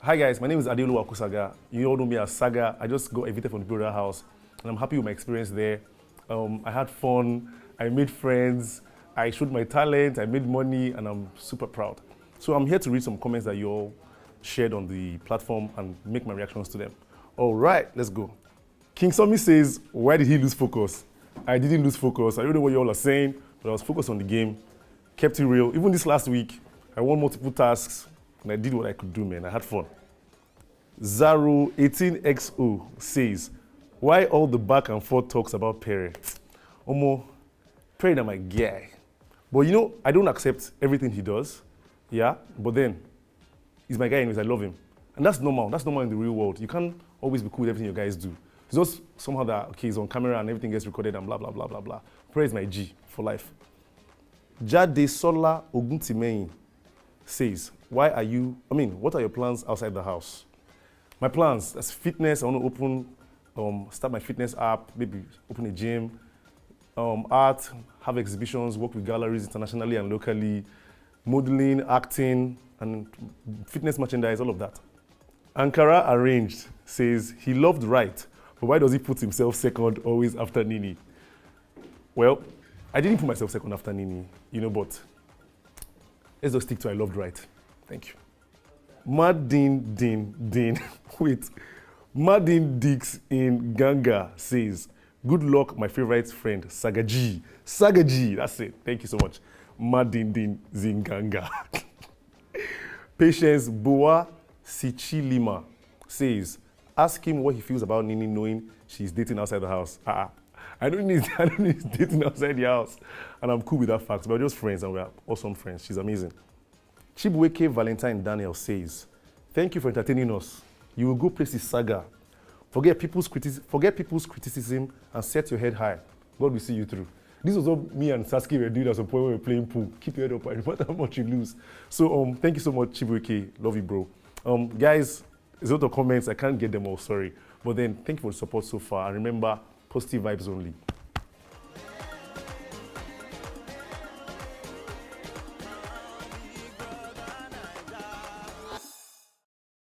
Hi guys, my name is Adeolu Akusaga. You all know me as Saga. I just got invited from the Builder House, and I'm happy with my experience there. I had fun, I made friends, I showed my talent, I made money, and I'm super proud. So I'm here to read some comments that you all shared on the platform and make my reactions to them. All right, let's go. King Somi says, why did he lose focus? I didn't lose focus. I don't know what you all are saying, but I was focused on the game, kept it real. Even this last week, I won multiple tasks, and I did what I could do, man. I had fun. Zaro18XO says, why all the back and forth talks about Perry? Omo, Perry is my guy. But you know, I don't accept everything he does. Yeah, but then, he's my guy anyways, I love him. And that's normal. That's normal in the real world. You can't always be cool with everything you guys do. It's just somehow that, okay, he's on camera and everything gets recorded and blah, blah, blah, blah, blah. Perry is my G for life. Jade Sola Oguntimeyin says, what are your plans outside the house? My plans, as fitness, I want to start my fitness app, maybe open a gym, art, have exhibitions, work with galleries internationally and locally, modeling, acting, and fitness merchandise, all of that. Ankara Arranged says, he loved right, but why does he put himself second always after Nini? Well, I didn't put myself second after Nini, but let's just stick to I loved right. Thank you. Wait. Madin Dix in Ganga says, good luck, my favorite friend, Sagaji. Sagaji, that's it. Thank you so much. Madin Zinganga. Patience Boa Sichilima says, ask him what he feels about Nini knowing she's dating outside the house. I don't need dating outside the house. And I'm cool with that fact. We're just friends and we're awesome friends. She's amazing. Chibueke Valentine Daniel says, thank you for entertaining us. You will go places, Saga. Forget people's criticism and set your head high. God will see you through. This was what me and Sasuke were doing at some point when we were playing pool. Keep your head up, no matter how much you lose. So thank you so much, Chibueke. Love you, bro. Guys, there's a lot of comments. I can't get them all, sorry. But then, thank you for the support so far. And remember, positive vibes only.